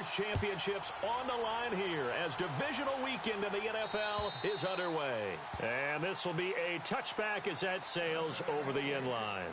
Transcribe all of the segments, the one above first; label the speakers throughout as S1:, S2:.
S1: Conference championships on the line here as divisional weekend in the NFL is underway. And this will be a touchback as that sails over the end line.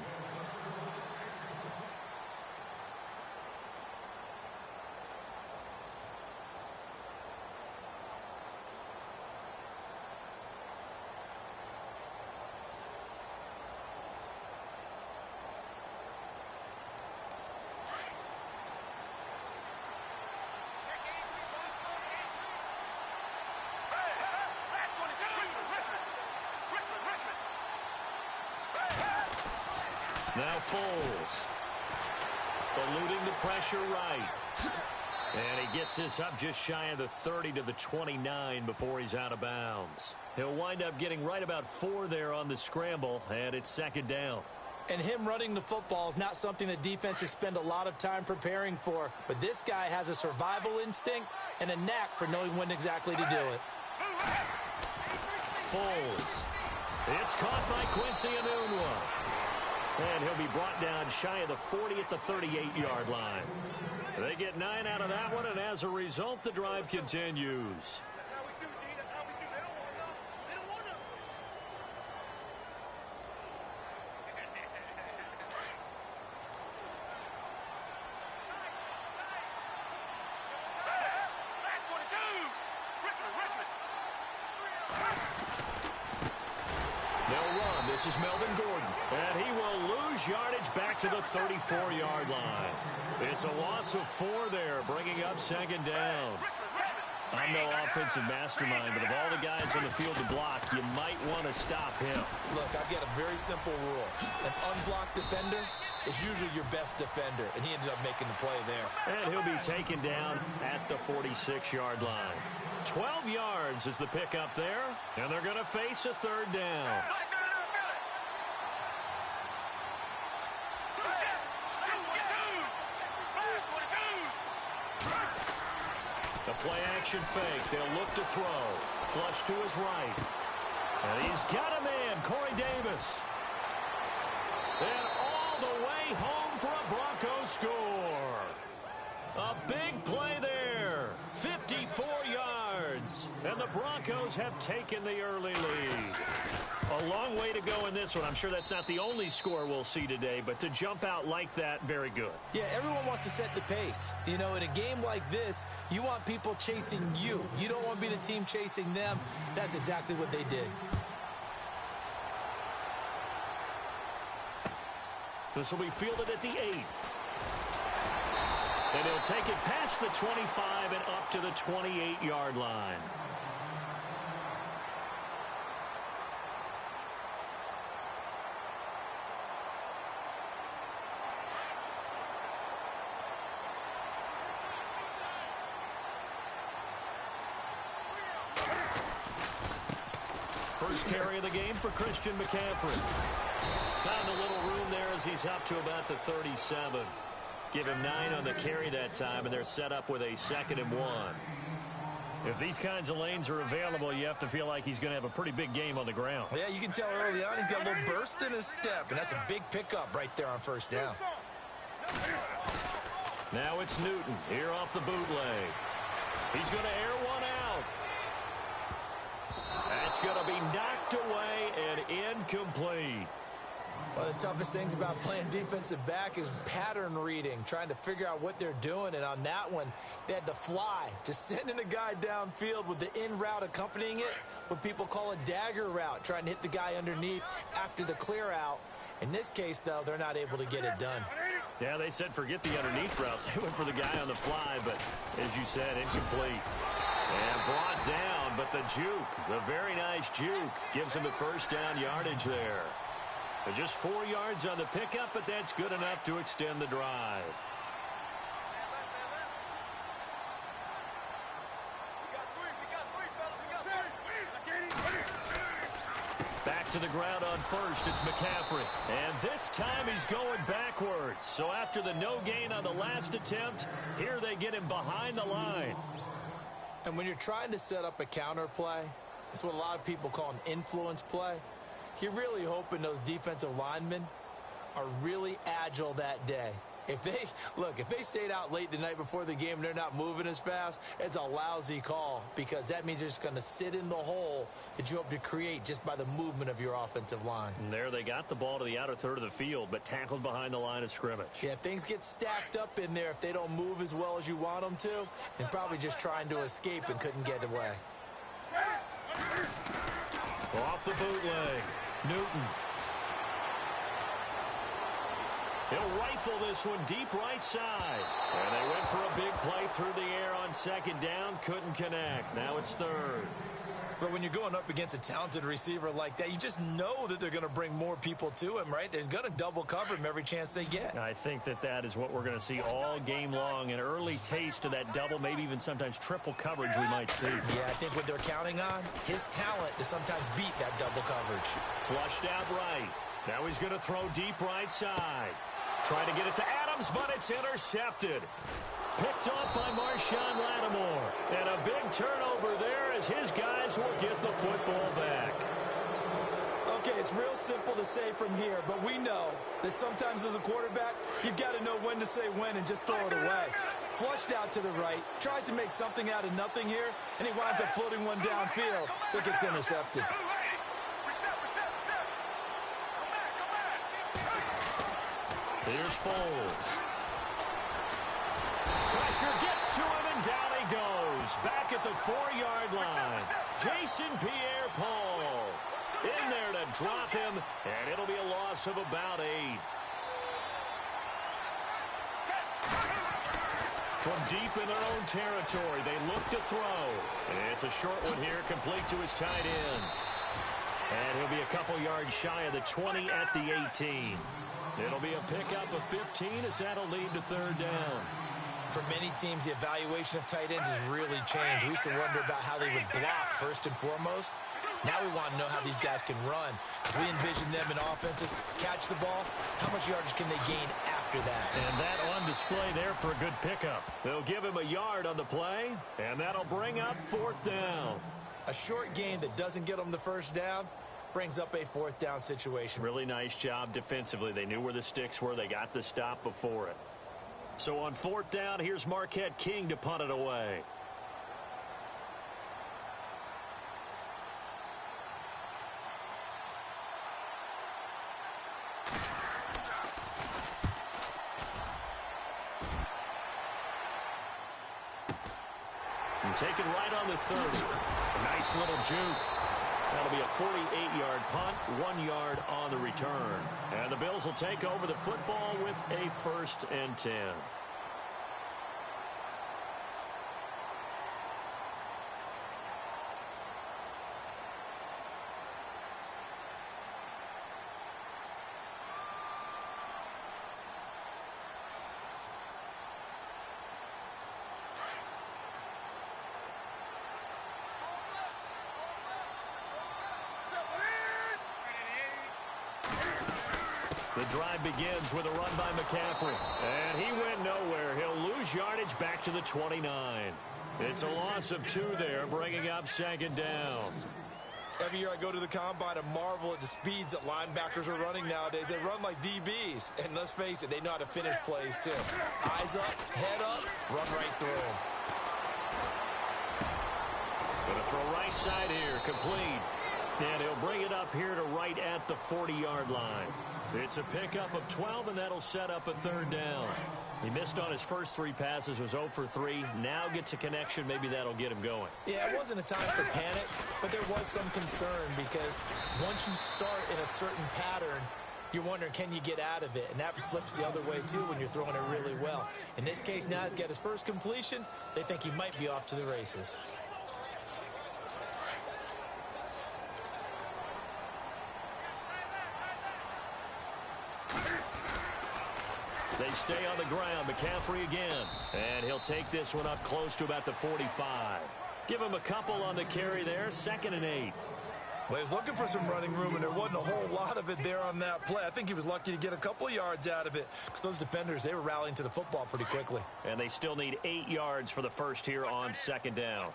S1: Now Foles, eluding the pressure right. And he gets this up just shy of the 30 to the 29 before he's out of bounds. He'll wind up getting right about 4 there on the scramble, and it's second down.
S2: And him running the football is not something that defenses spend a lot of time preparing for. But this guy has a survival instinct and a knack for knowing when exactly to do it.
S1: Foles. It's caught by Quincy Enunwa. And he'll be brought down shy of the 40 at the 38-yard line. They get 9 out of that one, and as a result, the drive continues.
S3: That's how we do, D. That's how we do. They don't want none. They don't want none of this.
S1: They'll run. This is Melvin Gordon. And he will lose yardage back to the 34-yard line. It's a loss of 4 there, bringing up second down. I'm no offensive mastermind, but of all the guys on the field to block, you might want to stop him.
S2: Look, I've got a very simple rule. An unblocked defender is usually your best defender, and he ended up making the play there.
S1: And he'll be taken down at the 46-yard line. 12 yards is the pickup there, and they're going to face a third down. The play-action fake. They'll look to throw. Flush to his right. And he's got a man, Corey Davis. And all the way home for a Broncos score. A big play there. 54 yards. And the Broncos have taken the early lead. A long way to go in this one. I'm sure that's not the only score we'll see today, but to jump out like that, very good.
S2: Yeah, everyone wants to set the pace. You know, in a game like this, you want people chasing you. You don't want to be the team chasing them. That's exactly what they did.
S1: This will be fielded at the 8. And he'll take it past the 25 and up to the 28-yard line. First carry of the game for Christian McCaffrey. Found a little room there as he's up to about the 37. Give him 9 on the carry that time, and they're set up with a 2nd and 1. If these kinds of lanes are available, you have to feel like he's going to have a pretty big game on the ground.
S2: Yeah, you can tell early on he's got a little burst in his step, and that's a big pickup right there on first down.
S1: Now it's Newton here off the bootleg. He's going to air one out. That's going to be knocked away and incomplete.
S2: One of the toughest things about playing defensive back is pattern reading, trying to figure out what they're doing. And on that one, they had to fly, just sending a guy downfield with the in route accompanying it, what people call a dagger route, trying to hit the guy underneath after the clear out. In this case, though, they're not able to get it done.
S1: Yeah, they said forget the underneath route. They went for the guy on the fly, but as you said, incomplete. And brought down, but the juke, the very nice juke, gives him the first down yardage there. Just 4 yards on the pickup, but that's good enough to extend the drive. Back to the ground on first, it's McCaffrey. And this time he's going backwards. So after the no gain on the last attempt, here they get him behind the line.
S2: And when you're trying to set up a counter play, it's what a lot of people call an influence play. You're really hoping those defensive linemen are really agile that day. If they stayed out late the night before the game and they're not moving as fast, it's a lousy call because that means they're just going to sit in the hole that you hope to create just by the movement of your offensive line.
S1: And there they got the ball to the outer third of the field, but tackled behind the line of scrimmage.
S2: Yeah, things get stacked up in there if they don't move as well as you want them to, and probably just trying to escape and couldn't get away.
S1: Off the bootleg, Newton. He'll rifle this one deep right side. And they went for a big play through the air on second down. Couldn't connect. Now it's third.
S2: But when you're going up against a talented receiver like that, you just know that they're going to bring more people to him, right? They're going to double cover him every chance they get.
S1: I think that is what we're going to see all game long. An early taste of that double, maybe even sometimes triple coverage we might see.
S2: Yeah, I think what they're counting on, his talent to sometimes beat that double coverage.
S1: Flushed out right. Now he's going to throw deep right side. Trying to get it to Adams, but it's intercepted. Picked off by Marshawn Lattimore. And a big turnover there as his guys will get the football back.
S2: Okay, it's real simple to say from here, but we know that sometimes as a quarterback, you've got to know when to say when and just throw it away. Flushed out to the right, tries to make something out of nothing here, and he winds up floating one downfield that gets intercepted.
S1: Here's Foles. Pressure gets to him, and down he goes. Back at the 4-yard line. Jason Pierre-Paul in there to drop him, and it'll be a loss of about 8. From deep in their own territory, they look to throw. And it's a short one here, complete to his tight end. And he'll be a couple yards shy of the 20 at the 18. It'll be a pickup of 15 as that'll lead to third down.
S2: For many teams, the evaluation of tight ends has really changed. We used to wonder about how they would block first and foremost. Now we want to know how these guys can run. As we envision them in offenses, catch the ball, how much yardage can they gain after that?
S1: And that on display there for a good pickup. They'll give him a yard on the play, and that'll bring up fourth down.
S2: A short gain that doesn't get them the first down brings up a fourth down situation.
S1: Really nice job defensively. They knew where the sticks were. They got the stop before it. So on fourth down, here's Marquette King to punt it away. And taken right on the 30. A nice little juke. That'll be a 48-yard punt, 1 yard on the return. And the Bills will take over the football with a 1st and 10. The drive begins with a run by McCaffrey. And he went nowhere. He'll lose yardage back to the 29. It's a loss of 2 there, bringing up 2nd down.
S2: Every year I go to the combine and marvel at the speeds that linebackers are running nowadays. They run like DBs. And let's face it, they know how to finish plays too. Eyes up, head up, run right through them.
S1: Going to throw right side here, complete. And he'll bring it up here to right at the 40-yard line. It's a pickup of 12, and that'll set up a 3rd down. He missed on his first 3 passes, was 0 for 3. Now gets a connection. Maybe that'll get him going.
S2: Yeah, it wasn't a time for panic, but there was some concern because once you start in a certain pattern, you're wondering, can you get out of it? And that flips the other way, too, when you're throwing it really well. In this case, now he's got his first completion. They think he might be off to the races.
S1: They stay on the ground. McCaffrey again. And he'll take this one up close to about the 45. Give him a couple on the carry there. 2nd and 8.
S2: Well, he was looking for some running room, and there wasn't a whole lot of it there on that play. I think he was lucky to get a couple of yards out of it because those defenders, they were rallying to the football pretty quickly.
S1: And they still need 8 yards for the first here on 2nd down.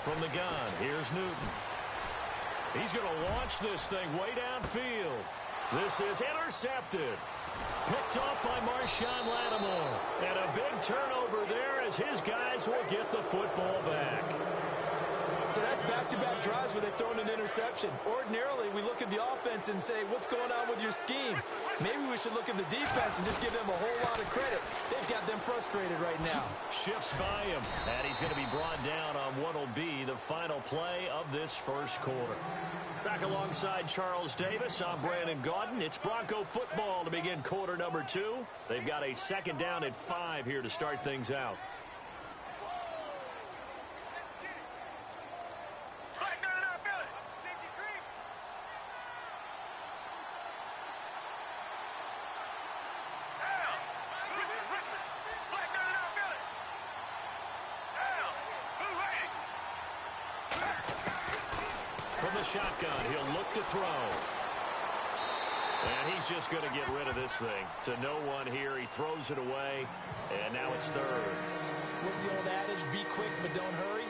S1: From from the gun. Here's Newton. He's going to launch this thing way downfield. This is intercepted. Picked off by Marshawn Lattimore. And a big turnover there as his guys will get the football back.
S2: So that's back-to-back drives where they've thrown an interception. Ordinarily, we look at the offense and say, what's going on with your scheme? Maybe we should look at the defense and just give them a whole lot of credit. They've got them frustrated right now.
S1: Shifts by him, and he's going to be brought down on what will be the final play of this first quarter. Back alongside Charles Davis, I'm Brandon Gaudin. It's Bronco football to begin quarter number 2. They've got a second down at 5 here to start things out. From the shotgun, he'll look to throw. And he's just going to get rid of this thing. To no one here, he throws it away, and now it's third.
S2: What's the old adage, be quick but don't hurry?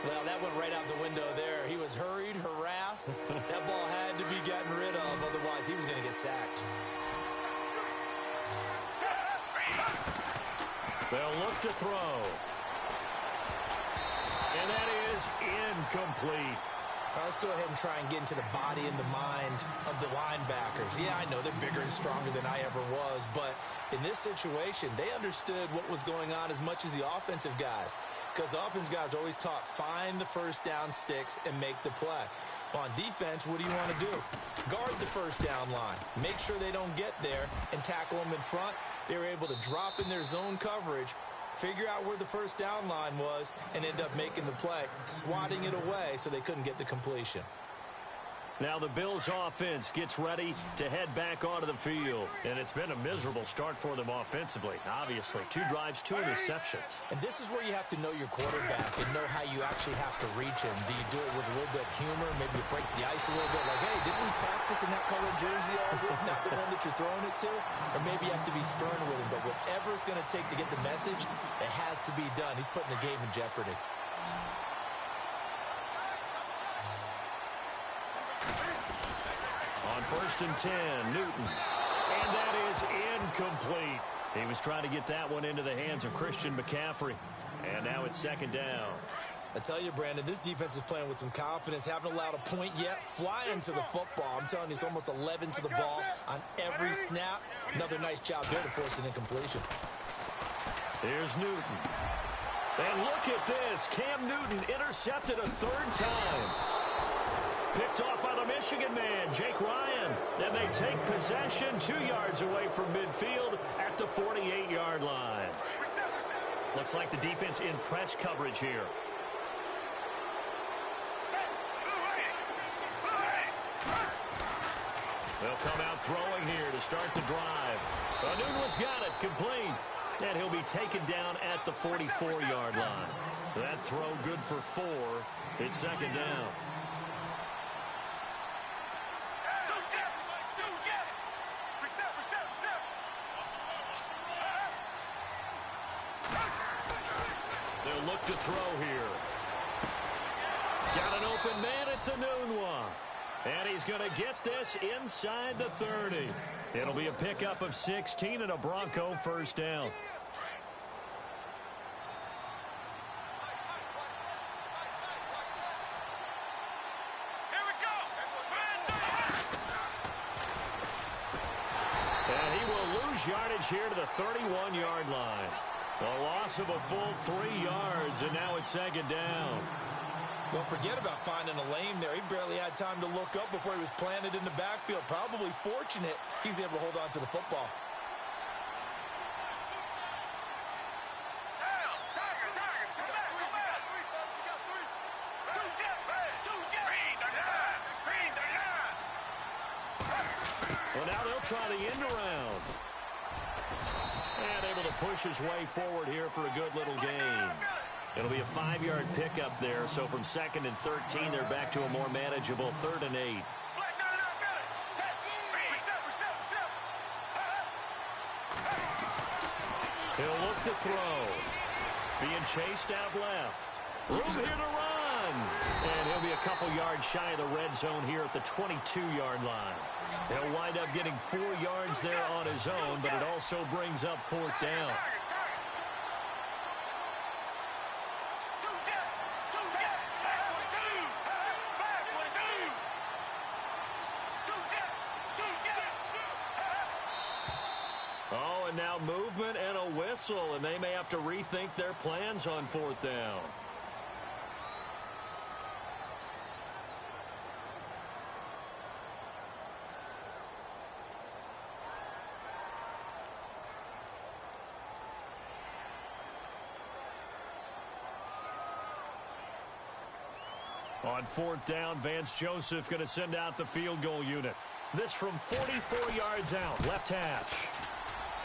S2: Well, that went right out the window there. He was hurried, harassed. That ball had to be gotten rid of, otherwise he was going to get sacked.
S1: They'll look to throw. And that is incomplete.
S2: All right, let's go ahead and try and get into the body and the mind of the linebackers. Yeah, I know they're bigger and stronger than I ever was, but in this situation, they understood what was going on as much as the offensive guys, because the offensive guys are always taught, find the first down sticks and make the play. On defense, what do you want to do? Guard the first down line. Make sure they don't get there and tackle them in front. They were able to drop in their zone coverage, figure out where the first down line was, and end up making the play, swatting it away so they couldn't get the completion.
S1: Now the Bills offense gets ready to head back onto the field. And it's been a miserable start for them offensively, obviously. 2 drives, 2 interceptions.
S2: And this is where you have to know your quarterback and know how you actually have to reach him. Do you do it with a little bit of humor? Maybe you break the ice a little bit, like, hey, didn't we practice in that colored jersey all week, not the one that you're throwing it to? Or maybe you have to be stern with him. But whatever it's going to take to get the message, it has to be done. He's putting the game in jeopardy.
S1: On 1st and 10, Newton. And that is incomplete. He was trying to get that one into the hands of Christian McCaffrey. And now it's 2nd down.
S2: I tell you, Brandon, this defense is playing with some confidence. Haven't allowed a point yet. Flying to the football. I'm telling you, it's almost 11 to the ball on every snap. Another nice job there to force an incompletion.
S1: Here's Newton. And look at this. Cam Newton intercepted a 3rd time. Picked off by the Michigan man, Jake Ryan. And they take possession 2 yards away from midfield at the 48-yard line. Looks like the defense in press coverage here. They'll come out throwing here to start the drive. Newton's got it, complete. And he'll be taken down at the 44-yard line. That throw good for 4. It's 2nd down. They'll look to throw here. Got an open man. It's a Nunwa. And he's going to get this inside the 30. It'll be a pickup of 16 and a Bronco 1st down.
S3: Here we go.
S1: And he will lose yardage here to the 31-yard line. A loss of a full 3 yards, and now it's 2nd down.
S2: Don't forget about finding a lane there. He barely had time to look up before he was planted in the backfield. Probably fortunate he was able to hold on to the football.
S1: Well, now they'll try the end around. And able to push his way forward here for a good little gain. It'll be a 5-yard pickup there, so from 2nd and 13, they're back to a more manageable 3rd and 8. He'll look to throw. Being chased out left. Room here to run. And he'll be a couple yards shy of the red zone here at the 22-yard line. He'll wind up getting 4 yards there on his own, but it also brings up 4th down. Oh, and now movement and a whistle, and they may have to rethink their plans on 4th down. On 4th down, Vance Joseph going to send out the field goal unit. This from 44 yards out, left hash.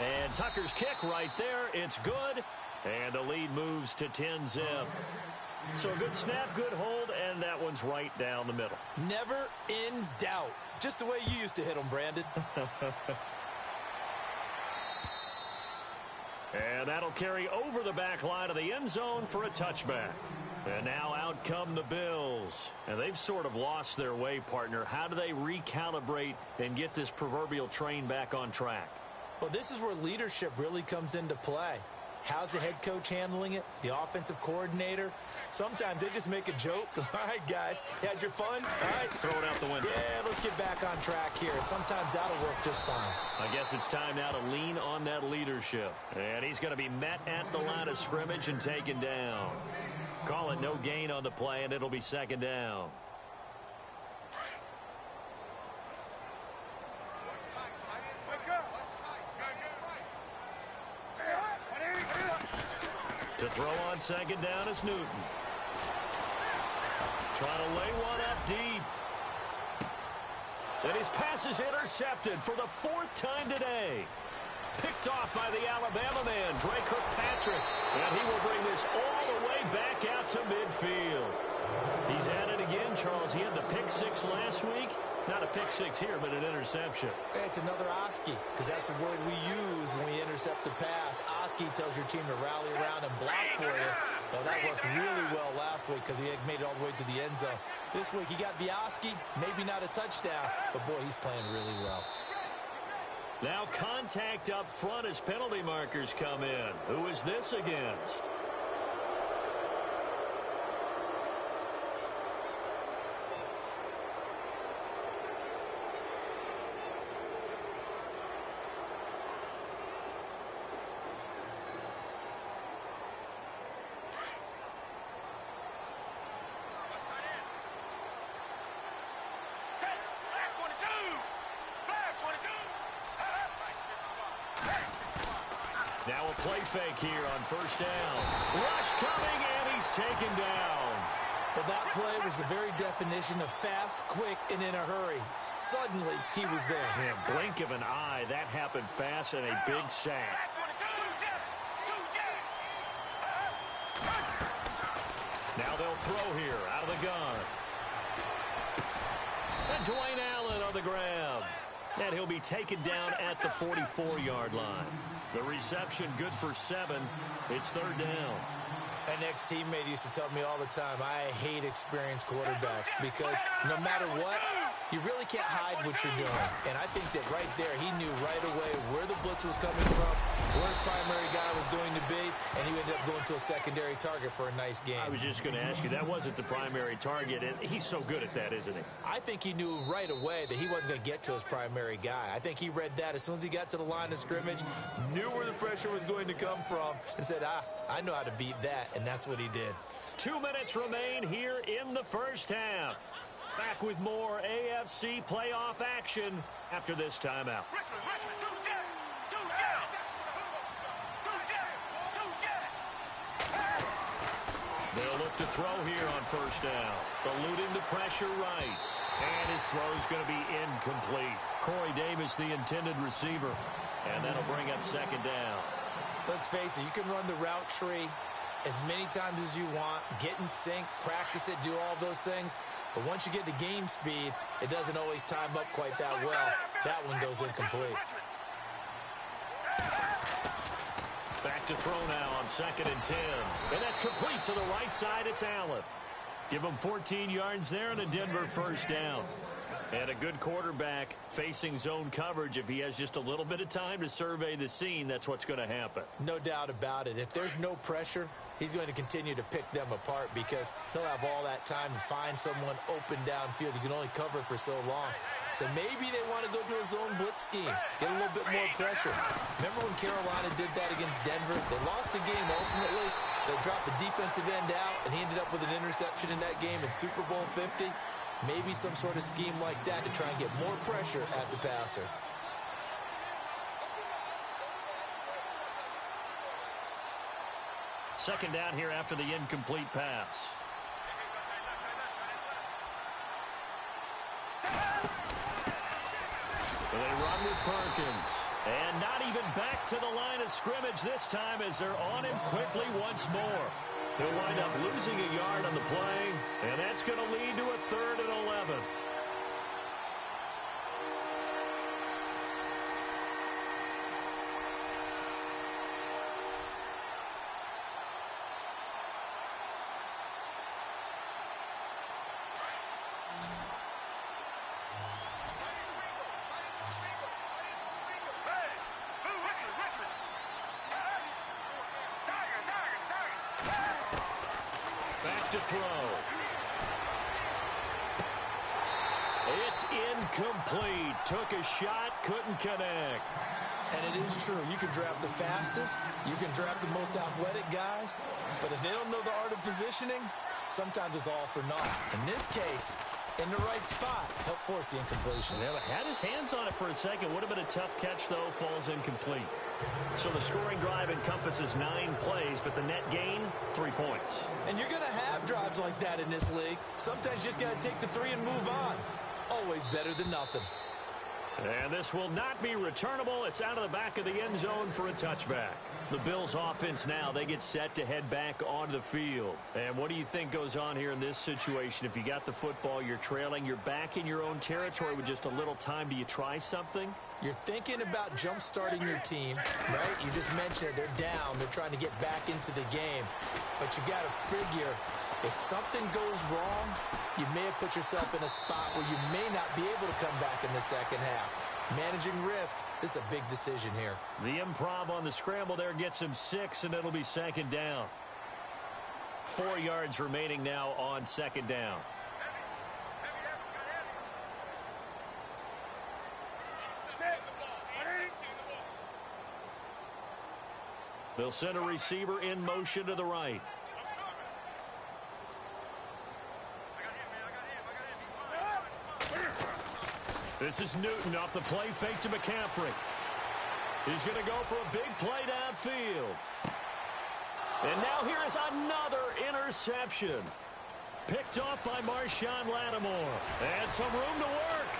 S1: And Tucker's kick right there. It's good. And the lead moves to 10-zip. So a good snap, good hold, and that one's right down the middle.
S2: Never in doubt. Just the way you used to hit them, Brandon.
S1: And that'll carry over the back line of the end zone for a touchback. And now out come the Bills. And they've sort of lost their way, partner. How do they recalibrate and get this proverbial train back on track?
S2: Well, this is where leadership really comes into play. How's the head coach handling it? The offensive coordinator? Sometimes they just make a joke. All right, guys, had your fun? All right.
S1: Throw it out the window.
S2: Yeah, let's get back on track here. And sometimes that'll work just fine.
S1: I guess it's time now to lean on that leadership. And he's going to be met at the line of scrimmage and taken down. Call it no gain on the play, and it'll be 2nd down. To throw on 2nd down is Newton. Trying to lay one up deep. And his pass is intercepted for the 4th time today. Picked off by the Alabama man, Dre Kirkpatrick. And he will bring this all the way back out to midfield. He's at it again, Charles. He had the pick 6 last week. Not a pick 6 here, but an interception.
S2: It's another Oski, because that's the word we use when we intercept the pass. Oski tells your team to rally around and block for you. Well, that worked really well last week because he had made it all the way to the end zone. This week he got the Oski, maybe not a touchdown, but boy, he's playing really well.
S1: Now contact up front as penalty markers come in. Who is this against? Now a play fake here on 1st down. Rush coming, and he's taken down.
S2: But that play was the very definition of fast, quick, and in a hurry. Suddenly, he was there.
S1: Man, blink of an eye. That happened fast and a big sack. Now they'll throw here out of the gun. And Dwayne Allen on the grab. And he'll be taken down at the 44-yard line. The reception good for 7. It's 3rd down.
S2: An ex-teammate used to tell me all the time, I hate experienced quarterbacks because no matter what, you really can't hide what you're doing. And I think that right there, he knew right away where the blitz was coming from, where his primary guy was going to be, and he ended up going to a secondary target for a nice game.
S1: I was just going to ask you, that wasn't the primary target, and he's so good at that, isn't he?
S2: I think he knew right away that he wasn't going to get to his primary guy. I think he read that as soon as he got to the line of scrimmage, knew where the pressure was going to come from, and said, I know how to beat that, and that's what he did.
S1: 2 minutes remain here in the 1st half. Back with more AFC playoff action after this timeout. They'll look to throw here on 1st down. Eluding the pressure right. And his throw's going to be incomplete. Corey Davis, the intended receiver. And that'll bring up 2nd down.
S2: Let's face it, you can run the route tree as many times as you want, get in sync, practice it, do all those things. But once you get to game speed, it doesn't always time up quite that well. That one goes incomplete.
S1: Back to throw now on 2nd and 10. And that's complete to the right side. It's Allen. Give them 14 yards there and a Denver first down. And a good quarterback facing zone coverage. If he has just a little bit of time to survey the scene, that's what's going to happen.
S2: No doubt about it. If there's no pressure, he's going to continue to pick them apart because he'll have all that time to find someone open downfield. You can only cover for so long. So maybe they want to go to a zone blitz scheme, get a little bit more pressure. Remember when Carolina did that against Denver? They lost the game ultimately. They dropped the defensive end out, and he ended up with an interception in that game in Super Bowl 50. Maybe some sort of scheme like that to try and get more pressure at the passer.
S1: Second down here after the incomplete pass. So they run with Perkins. And not even back to the line of scrimmage this time as they're on him quickly once more. He'll wind up losing a yard on the play, and that's going to lead to a 3rd and 11. Back to throw. It's incomplete. Took a shot, couldn't connect.
S2: And it is true. You can draft the fastest. You can draft the most athletic guys. But if they don't know the art of positioning, sometimes it's all for naught. In this case, in the right spot, help force the incompletion.
S1: Yeah, had his hands on it for a second. Would have been a tough catch, though. Falls incomplete. So the scoring drive encompasses 9 plays, but the net gain, 3 points.
S2: And you're going to have drives like that in this league. Sometimes you just got to take the 3 and move on. Always better than nothing.
S1: And this will not be returnable. It's out of the back of the end zone for a touchback. The Bills offense now, they get set to head back onto the field. And what do you think goes on here in this situation? If you got the football, you're trailing, you're back in your own territory with just a little time. Do you try something?
S2: You're thinking about jump-starting your team, right? You just mentioned it. They're down. They're trying to get back into the game. But you got to figure, if something goes wrong, you may have put yourself in a spot where you may not be able to come back in the second half. Managing risk, this is a big decision here.
S1: The improv on the scramble there gets him 6, and it'll be second down. 4 yards remaining now on second down. They'll send a receiver in motion to the right. This is Newton off the play fake to McCaffrey. He's going to go for a big play downfield. And now here is another interception. Picked off by Marshawn Lattimore. And some room to work.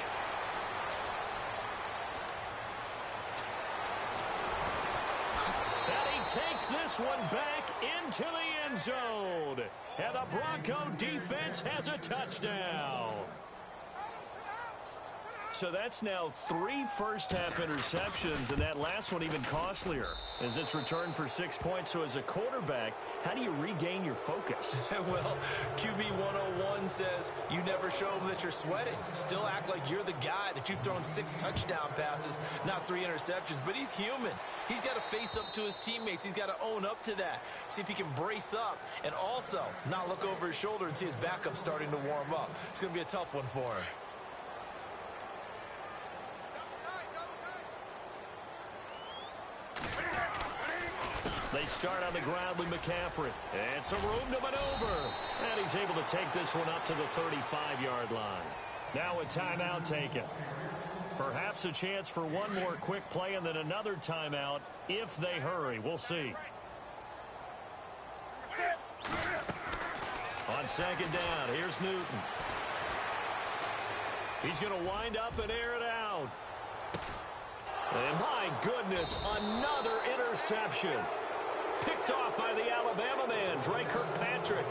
S1: And he takes this one back into the end zone. And the Bronco defense has a touchdown. So that's now 3 first-half interceptions, and that last one even costlier as it's returned for 6 points. So as a quarterback, how do you regain your focus?
S2: Well, QB 101 says you never show them that you're sweating. Still act like you're the guy that you've thrown 6 touchdown passes, not 3 interceptions. But he's human. He's got to face up to his teammates. He's got to own up to that. See if he can brace up and also not look over his shoulder and see his backup starting to warm up. It's going to be a tough one for him.
S1: They start on the ground with McCaffrey. And some room to maneuver. And he's able to take this one up to the 35-yard line. Now a timeout taken. Perhaps a chance for one more quick play and then another timeout if they hurry. We'll see. On second down, here's Newton. He's going to wind up and air it out. And my goodness, another interception. Picked off by the Alabama man, Dre Kirkpatrick.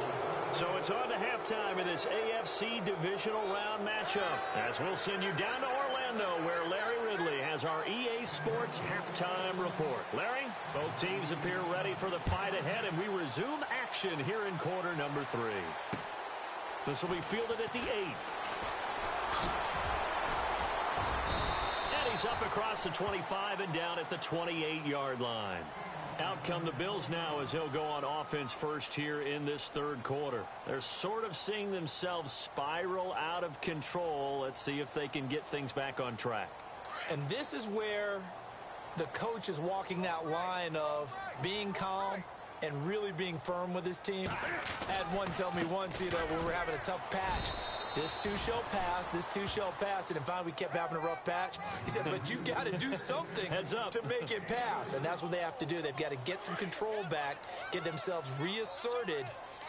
S1: So it's on to halftime in this AFC divisional round matchup. As we'll send you down to Orlando, where Larry Ridley has our EA Sports halftime report. Larry, both teams appear ready for the fight ahead, and we resume action here in quarter number 3. This will be fielded at the 8. And he's up across the 25 and down at the 28-yard line. Out come the Bills now as he'll go on offense first here in this third quarter. They're sort of seeing themselves spiral out of control. Let's see if they can get things back on track.
S2: And this is where the coach is walking that line of being calm and really being firm with his team. I had one tell me once, when we were having a tough patch, this too shall pass, this too shall pass. And finally we kept having a rough patch. He said, but you got to do something to make it pass. And that's what they have to do. They've got to get some control back, get themselves reasserted,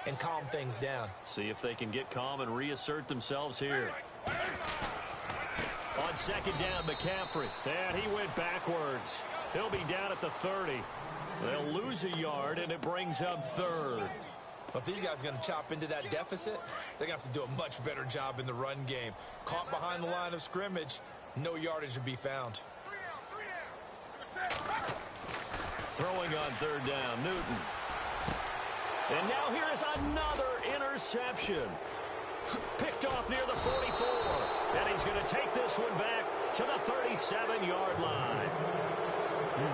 S2: and calm things down.
S1: See if they can get calm and reassert themselves here. On second down, McCaffrey. And he went backwards. He'll be down at the 30. They'll lose a yard, and it brings up third.
S2: But if these guys are going to chop into that deficit, they're going to have to do a much better job in the run game. Caught behind the line of scrimmage, no yardage to be found.
S1: Throwing on third down, Newton. And now here is another interception. Picked off near the 44. And he's going to take this one back to the 37-yard line.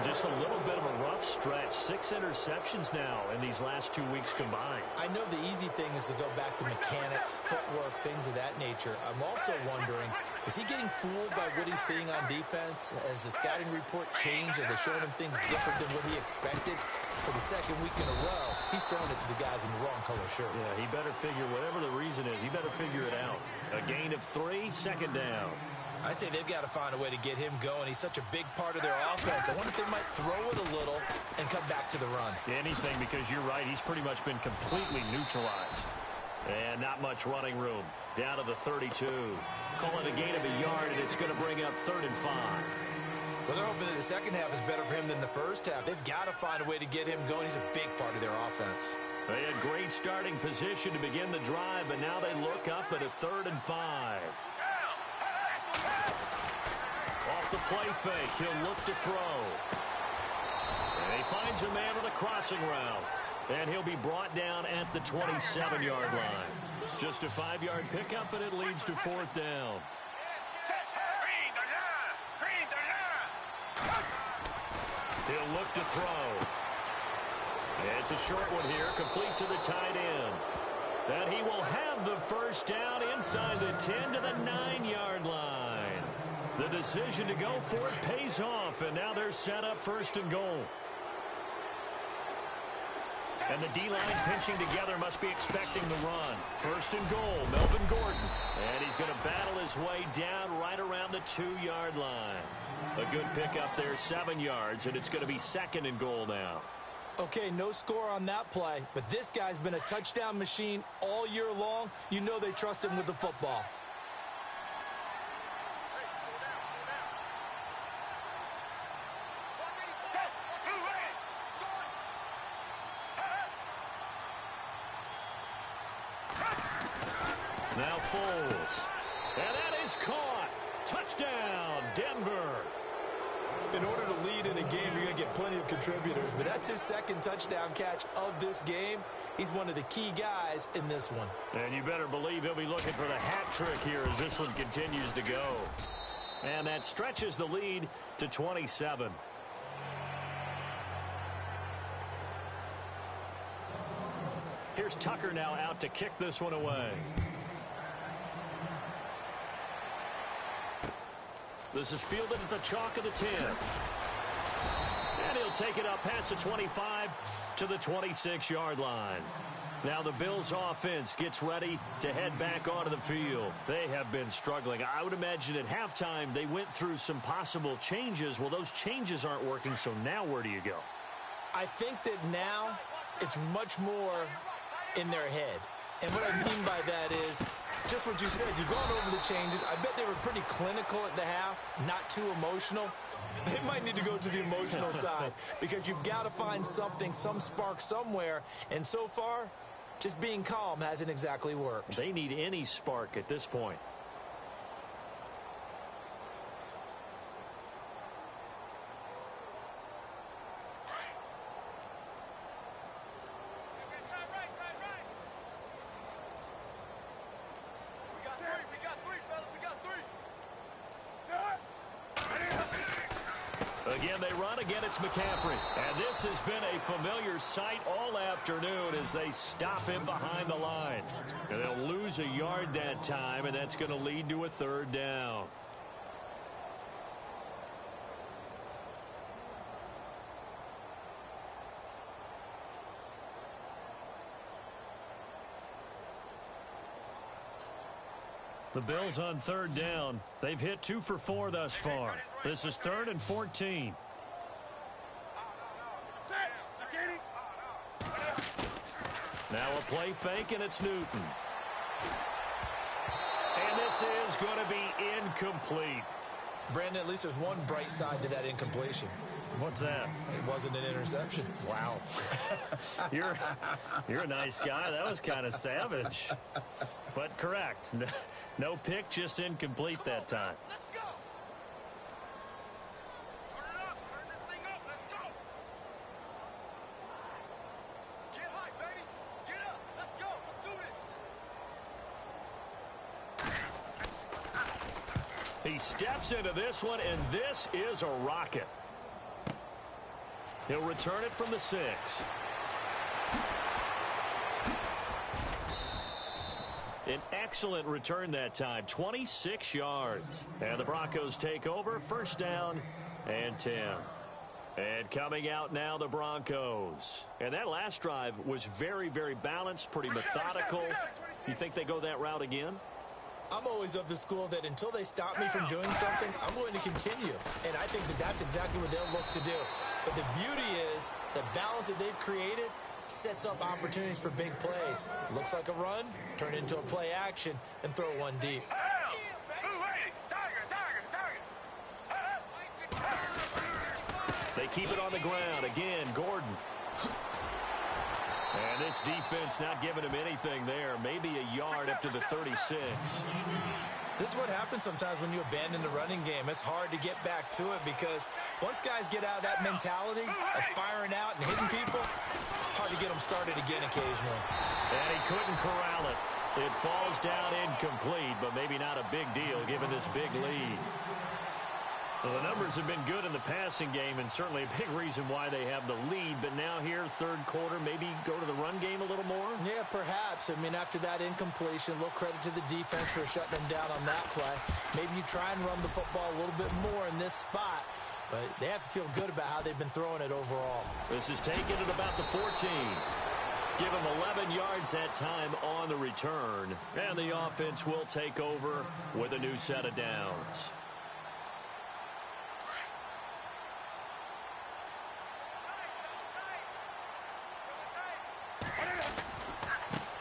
S1: Just a little bit of a rough stretch. 6 interceptions now in these last 2 weeks combined.
S2: I know the easy thing is to go back to mechanics, footwork, things of that nature. I'm also wondering, is he getting fooled by what he's seeing on defense? Has the scouting report changed? Are they showing him things different than what he expected? For the second week in a row, he's throwing it to the guys in the wrong color shirts.
S1: Yeah, he better figure, whatever the reason is, he better figure it out. A gain of 3, second down.
S2: I'd say they've got to find a way to get him going. He's such a big part of their offense. I wonder if they might throw it a little and come back to the run.
S1: Anything, because you're right. He's pretty much been completely neutralized. And not much running room. Down to the 32. Call it a gain of a yard, and it's going to bring up 3rd and 5.
S2: Well, they're hoping that the second half is better for him than the first half. They've got to find a way to get him going. He's a big part of their offense.
S1: They had great starting position to begin the drive, but now they look up at a 3rd and 5. Off the play fake, he'll look to throw. And he finds a man with a crossing route. And he'll be brought down at the 27-yard line. Just a 5-yard pickup, and it leads to 4th down. He'll look to throw. It's a short one here, complete to the tight end. And he will have the first down inside the 10 to the 9-yard line. The decision to go for it pays off, and now they're set up 1st and goal. And the D-line pinching together must be expecting the run. 1st and goal, Melvin Gordon. And he's going to battle his way down right around the 2-yard line. A good pickup there, 7 yards, and it's going to be 2nd and goal now.
S2: Okay, no score on that play, but this guy's been a touchdown machine all year long. You know they trust him with the football.
S1: Now Foles. And that is caught. Touchdown, Denver.
S2: In order to lead in a game, you're going to get plenty of contributors, but that's his 2nd touchdown catch of this game. He's one of the key guys in this one.
S1: And you better believe he'll be looking for the hat trick here as this one continues to go. And that stretches the lead to 27. Here's Tucker now out to kick this one away. This is fielded at the chalk of the 10. And he'll take it up past the 25 to the 26-yard line. Now the Bills offense gets ready to head back onto the field. They have been struggling. I would imagine at halftime they went through some possible changes. Well, those changes aren't working, so now where do you go?
S2: I think that now it's much more in their head. And what I mean by that is just what you said. You've gone over the changes. I bet they were pretty clinical at the half, not too emotional. They might need to go to the emotional side because you've got to find something, some spark somewhere. And so far, just being calm hasn't exactly worked.
S1: They need any spark at this point. Again, they run. Again, it's McCaffrey. And this has been a familiar sight all afternoon as they stop him behind the line. And they'll lose a yard that time, and that's going to lead to a third down. The Bills on third down. They've hit 2 for 4 thus far. This is 3rd and 14. Now a play fake, and it's Newton. And this is going to be incomplete.
S2: Brandon, at least there's one bright side to that incompletion.
S1: What's that?
S2: It wasn't an interception.
S1: Wow. You're a nice guy. That was kind of savage. But correct. No pick, just incomplete that time.
S3: Let's go. Turn it up. Turn this thing up. Let's go. Get high, baby. Get up. Let's go. Let's do this.
S1: He steps into this one, and this is a rocket. He'll return it from the 6. An excellent return that time, 26 yards. And the Broncos take over, first down and 10. And coming out now, the Broncos. And that last drive was very, very balanced, pretty methodical. You think they go that route again?
S2: I'm always of the school that until they stop me from doing something, I'm going to continue. And I think that that's exactly what they'll look to do. But the beauty is the balance that they've created sets up opportunities for big plays. Looks like a run, turn into a play action, and throw one deep.
S1: They keep it on the ground. Again, Gordon. And this defense not giving him anything there. Maybe a yard up to the 36.
S2: This is what happens sometimes when you abandon the running game. It's hard to get back to it because once guys get out of that mentality of firing out and hitting people, hard to get them started again occasionally.
S1: And he couldn't corral it. It falls down incomplete, but maybe not a big deal given this big lead. Well, the numbers have been good in the passing game and certainly a big reason why they have the lead. But now here, third quarter, maybe go to the run game a little more?
S2: Yeah, perhaps. I mean, after that incompletion, a little credit to the defense for shutting them down on that play. Maybe you try and run the football a little bit more in this spot. But they have to feel good about how they've been throwing it overall.
S1: This is taken at about the 14. Give them 11 yards that time on the return. And the offense will take over with a new set of downs.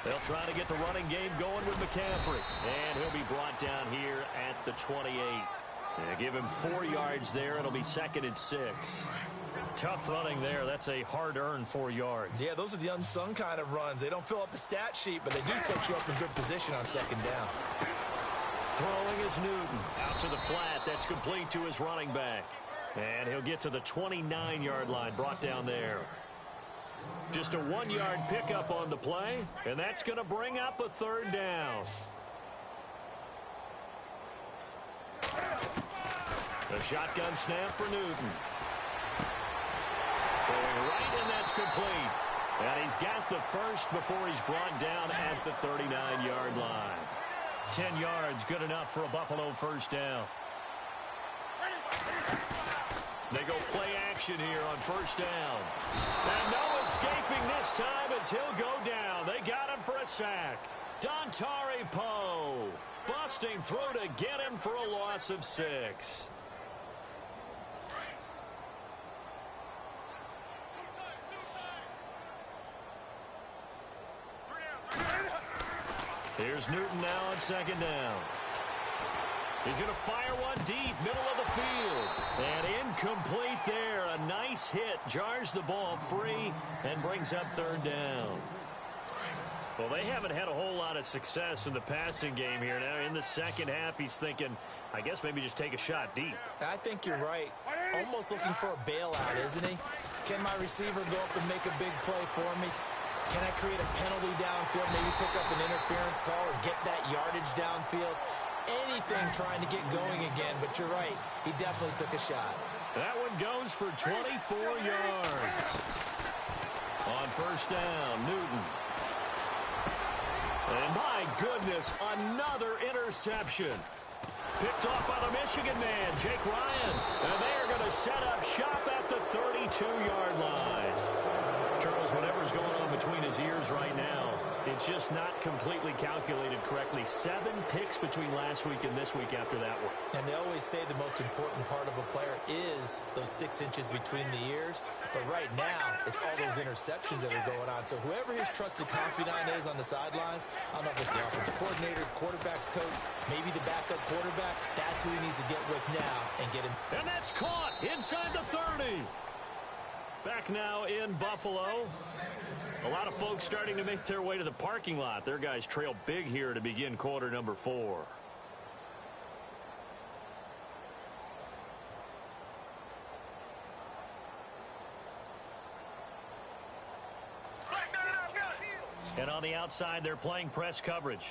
S1: They'll try to get the running game going with McCaffrey. And he'll be brought down here at the 28. Yeah, give him 4 yards there. It'll be 2nd and 6. Tough running there. That's a hard-earned 4 yards.
S2: Yeah, those are the unsung kind of runs. They don't fill up the stat sheet, but they do set you up in good position on 2nd down.
S1: Throwing is Newton. Out to the flat. That's complete to his running back. And he'll get to the 29-yard line. Brought down there. Just a 1-yard pickup on the play, and that's going to bring up a third down. The shotgun snap for Newton. Throwing right, and that's complete. And he's got the first before he's brought down at the 39-yard line. 10 yards, good enough for a Buffalo first down. They go play action here on first down. And no escaping this time as he'll go down. They got him for a sack. Dontari Poe busting through to get him for a loss of 6. Here's Newton now on 2nd down. He's going to fire one deep, middle of the field. And incomplete there. A nice hit. Jars the ball free and brings up 3rd down. Well, they haven't had a whole lot of success in the passing game here. Now, in the second half, he's thinking, I guess maybe just take a shot deep.
S2: I think you're right. Almost looking for a bailout, isn't he? Can my receiver go up and make a big play for me? Can I create a penalty downfield, maybe pick up an interference call or get that yardage downfield? Anything trying to get going again, but you're right. He definitely took a shot.
S1: That one goes for 24 yards. On first down, Newton. And my goodness, another interception. Picked off by the Michigan man, Jake Ryan. And they are going to set up shop at the 32-yard line. Charles, whatever's going on between his ears right now, it's just not completely calculated correctly. 7 picks between last week and this week after that one.
S2: And they always say the most important part of a player is those 6 inches between the ears. But right now, it's all those interceptions that are going on. So whoever his trusted confidant is on the sidelines, I don't know if it's the offensive coordinator, quarterback's coach, maybe the backup quarterback, that's who he needs to get with now and get him.
S1: And that's caught inside the 30. Back now in Buffalo. A lot of folks starting to make their way to the parking lot. Their guys trail big here to begin quarter number 4. And on the outside, they're playing press coverage.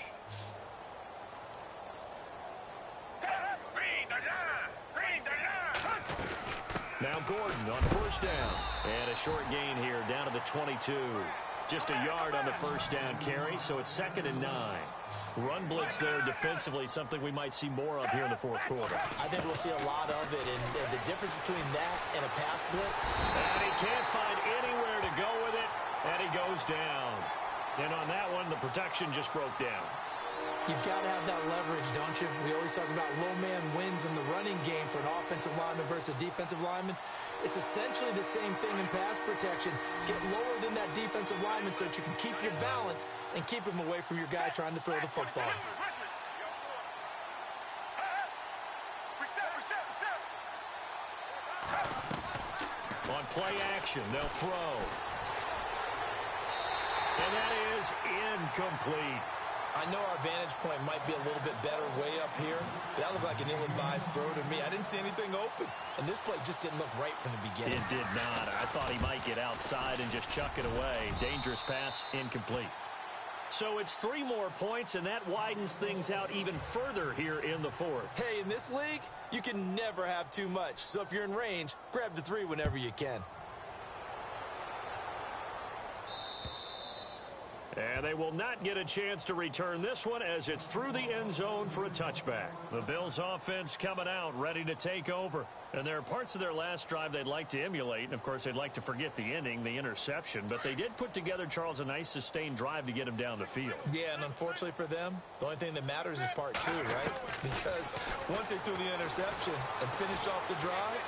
S1: Now Gordon on first down. And a short gain here down to the 22. Just a yard on the first down carry, so it's 2nd and 9. Run blitz there defensively, something we might see more of here in the fourth quarter.
S2: I think we'll see a lot of it, and the difference between that and a pass blitz.
S1: And he can't find anywhere to go with it, and he goes down. And on that one, the protection just broke down.
S2: You've got to have that leverage, don't you? We always talk about low man wins in the running game for an offensive lineman versus a defensive lineman. It's essentially the same thing in pass protection. Get lower than that defensive lineman so that you can keep your balance and keep him away from your guy trying to throw the football.
S1: On play action, they'll throw. And that is incomplete.
S2: I know our vantage point might be a little bit better way up here, but that looked like an ill-advised throw to me. I didn't see anything open, and this play just didn't look right from the beginning.
S1: It did not. I thought he might get outside and just chuck it away. Dangerous pass, incomplete. So it's 3 more points, and that widens things out even further here in the fourth.
S2: Hey, in this league, you can never have too much. So if you're in range, grab the 3 whenever you can.
S1: And they will not get a chance to return this one as it's through the end zone for a touchback. The Bills offense coming out, ready to take over. And there are parts of their last drive they'd like to emulate. And, of course, they'd like to forget the ending, the interception. But they did put together, Charles, a nice sustained drive to get him down the field.
S2: Yeah, and unfortunately for them, the only thing that matters is part 2, right? Because once they threw the interception and finished off the drive,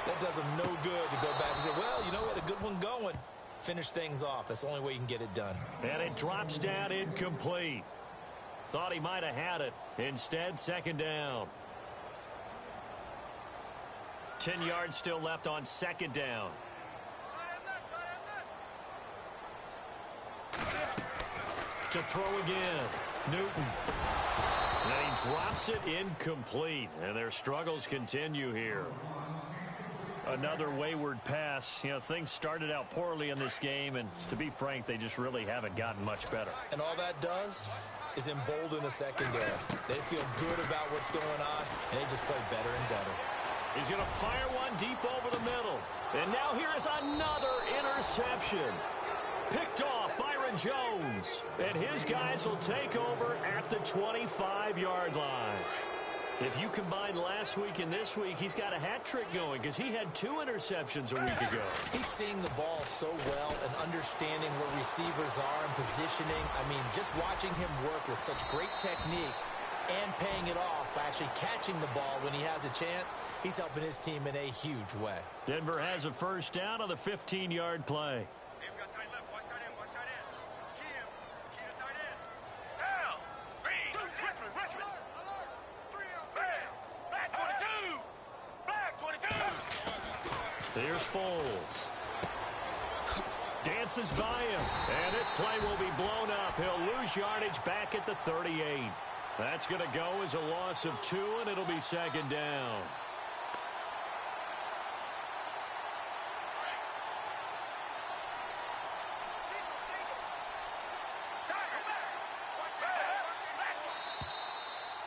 S2: that does them no good to go back and say, well, you know, we had a good one going. Finish things off. That's the only way you can get it done.
S1: And it drops down incomplete. Thought he might have had it. Instead, 2nd down. 10 yards still left on 2nd down. To throw again. Newton. And he drops it incomplete. And their struggles continue here. Another wayward pass. You know, things started out poorly in this game, and to be frank, they just really haven't gotten much better.
S2: And all that does is embolden the secondary. They feel good about what's going on, and they just play better and better.
S1: He's going to fire one deep over the middle. And now here is another interception. Picked off Byron Jones. And his guys will take over at the 25-yard line. If you combine last week and this week, he's got a hat trick going because he had 2 interceptions a week ago.
S2: He's seeing the ball so well and understanding where receivers are and positioning. I mean, just watching him work with such great technique and paying it off by actually catching the ball when he has a chance, he's helping his team in a huge way.
S1: Denver has a first down on the 15-yard play. Here's Foles. Dances by him. And this play will be blown up. He'll lose yardage back at the 38. That's going to go as a loss of 2, and it'll be 2nd down.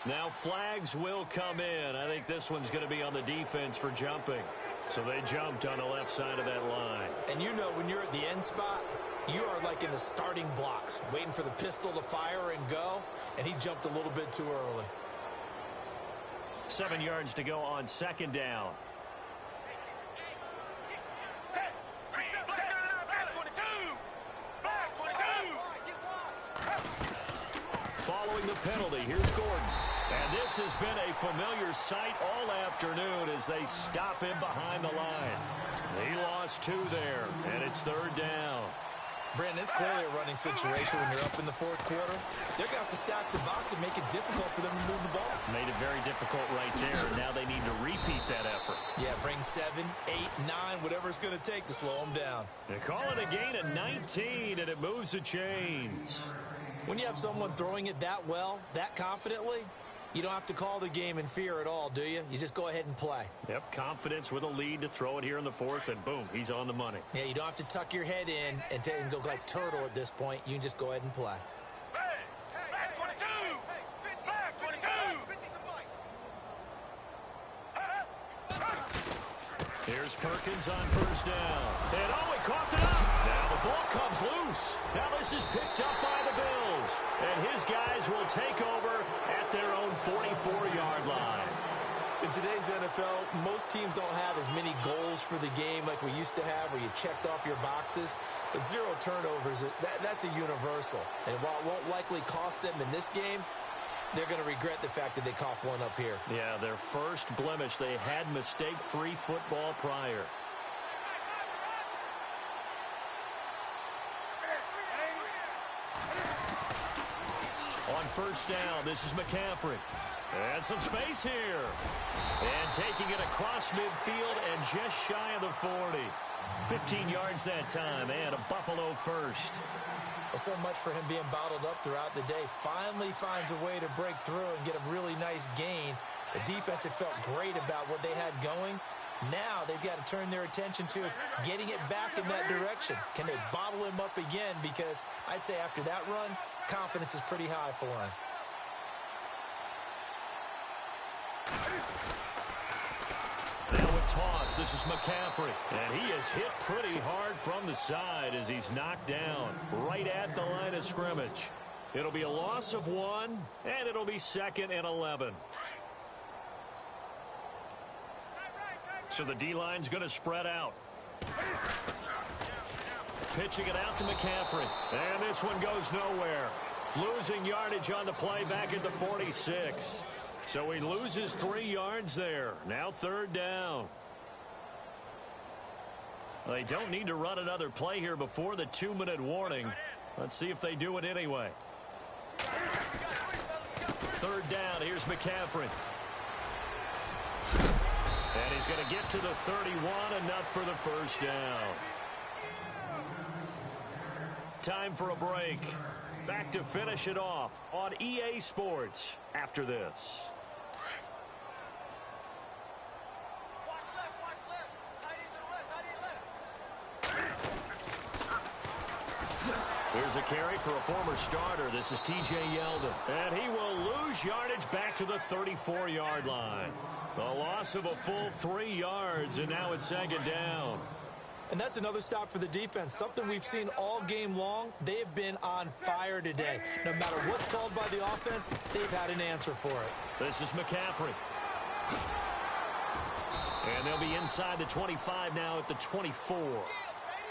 S1: Now flags will come in. I think this one's going to be on the defense for jumping. So they jumped on the left side of that line.
S2: And you know when you're at the end spot, you are like in the starting blocks, waiting for the pistol to fire and go, and he jumped a little bit too early.
S1: 7 yards to go on second down. Following the penalty, here's Gordon. And this has been a familiar sight all afternoon as they stop him behind the line. He lost 2 there, and it's third down.
S2: Brandon, it's clearly a running situation when you're up in the fourth quarter. They're going to have to stack the box and make it difficult for them to move the ball.
S1: Made it very difficult right there. Now they need to repeat that effort.
S2: Yeah, bring 7, 8, 9, whatever it's going to take to slow them down.
S1: They call it a gain of 19, and it moves the chains.
S2: When you have someone throwing it that well, that confidently, you don't have to call the game in fear at all, do you? You just go ahead and play.
S1: Yep, confidence with a lead to throw it here in the fourth, and boom, he's on the money.
S2: Yeah, you don't have to tuck your head in and go like turtle at this point. You can just go ahead and play.
S3: Back 22! Back 22!
S1: Here's Perkins on first down. And oh, he coughed it up. Now the ball comes loose. Now this is picked up by the Bills. And his guys will take over at their own 44-yard line.
S2: In today's NFL, most teams don't have as many goals for the game like we used to have where you checked off your boxes. But 0 turnovers, that's a universal. And while it won't likely cost them in this game, they're going to regret the fact that they coughed one up here.
S1: Yeah, their first blemish. They had mistake-free football prior. On first down, this is McCaffrey. And some space here. And taking it across midfield and just shy of the 40. 15 yards that time and a Buffalo first.
S2: Well, so much for him being bottled up throughout the day. Finally finds a way to break through and get a really nice gain. The defense had felt great about what they had going. Now they've got to turn their attention to getting it back in that direction. Can they bottle him up again? Because I'd say after that run, confidence is pretty high for him.
S1: Now a toss. This is McCaffrey. And he is hit pretty hard from the side as he's knocked down right at the line of scrimmage. It'll be a loss of 1, and it'll be 2nd and 11. So the D-line's going to spread out. Pitching it out to McCaffrey. And this one goes nowhere. Losing yardage on the play back at the 46. So he loses 3 yards there. Now third down. They don't need to run another play here before the 2-minute warning. Let's see if they do it anyway. Third down. Here's McCaffrey. And he's going to get to the 31, enough for the first down. Time for a break. Back to finish it off on EA Sports after this.
S3: Watch left. Tight end to the left.
S1: Here's a carry for a former starter. This is T.J. Yeldon. And he will lose yardage back to the 34-yard line. A loss of a full 3 yards, and now it's 2nd down.
S2: And that's another stop for the defense. Something we've seen all game long. They have been on fire today. No matter what's called by the offense, they've had an answer for it.
S1: This is McCaffrey. And they'll be inside the 25 now at the 24.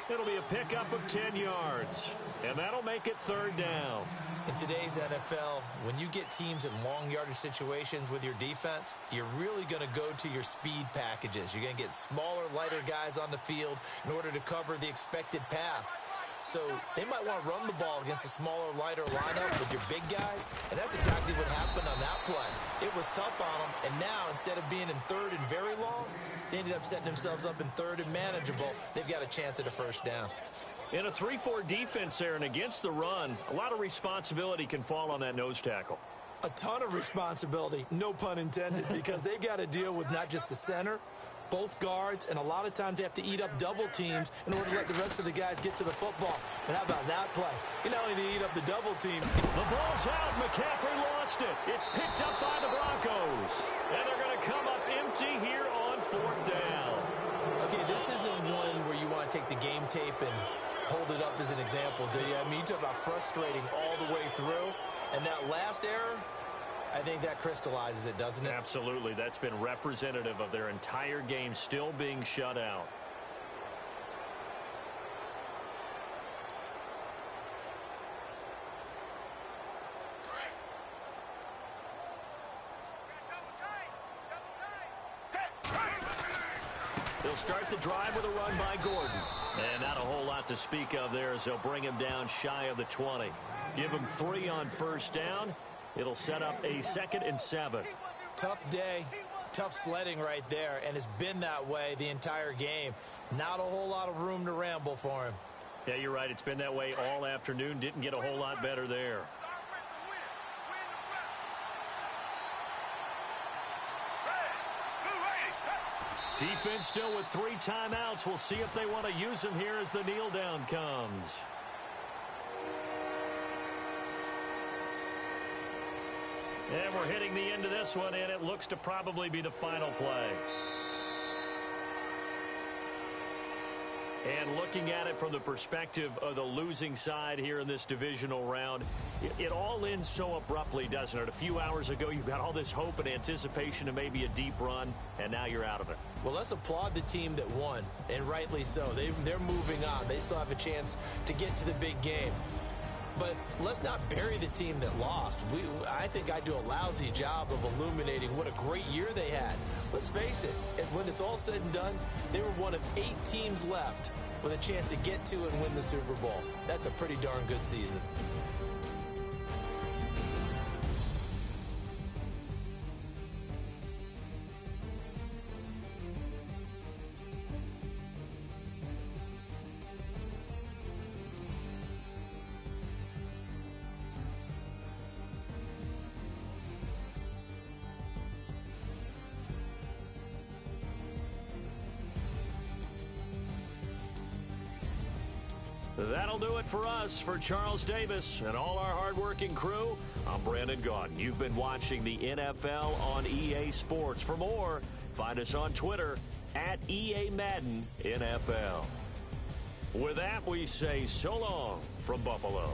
S1: It'll be a pickup of 10 yards. And that'll make it third down.
S2: In today's NFL, when you get teams in long yardage situations with your defense, you're really going to go to your speed packages. You're going to get smaller, lighter guys on the field in order to cover the expected pass. So they might want to run the ball against a smaller, lighter lineup with your big guys, and that's exactly what happened on that play. It was tough on them, and now instead of being in third and very long, they ended up setting themselves up in third and manageable. They've got a chance at a first down.
S1: In a 3-4 defense there and against the run, a lot of responsibility can fall on that nose tackle.
S2: A ton of responsibility, no pun intended, because they've got to deal with not just the center, both guards, and a lot of times they have to eat up double teams in order to let the rest of the guys get to the football. But how about that play? You not only eat up the double team.
S1: The ball's out. McCaffrey lost it. It's picked up by the Broncos. And they're going to come up empty here on 4th down.
S2: Okay, this isn't one where you want to take the game tape and hold it up as an example, do you? I mean, you talk about frustrating all the way through. And that last error, I think that crystallizes it, doesn't it?
S1: Absolutely. That's been representative of their entire game still being shut out. They'll start the drive with a run by Gordon. And not a whole lot to speak of there as they'll bring him down shy of the 20. Give him 3 on 1st down. It'll set up a 2nd and 7.
S2: Tough day, tough sledding right there, and it's been that way the entire game. Not a whole lot of room to ramble for him.
S1: Yeah, you're right. It's been that way all afternoon. Didn't get a whole lot better there. Defense still with 3 timeouts. We'll see if they want to use them here as the kneel down comes. And we're hitting the end of this one, and it looks to probably be the final play. And looking at it from the perspective of the losing side here in this divisional round, it all ends so abruptly, doesn't it? A few hours ago, you got all this hope and anticipation of maybe a deep run, and now you're out of it.
S2: Well, let's applaud the team that won, and rightly so. They're moving on. They still have a chance to get to the big game. But let's not bury the team that lost. I think I do a lousy job of illuminating what a great year they had. Let's face it, when it's all said and done, they were one of 8 teams left with a chance to get to and win the Super Bowl. That's a pretty darn good season.
S1: That'll do it for us. For Charles Davis and all our hardworking crew, I'm Brandon Gaudin. You've been watching the NFL on EA Sports. For more, find us on Twitter at EA Madden NFL. With that, we say so long from Buffalo.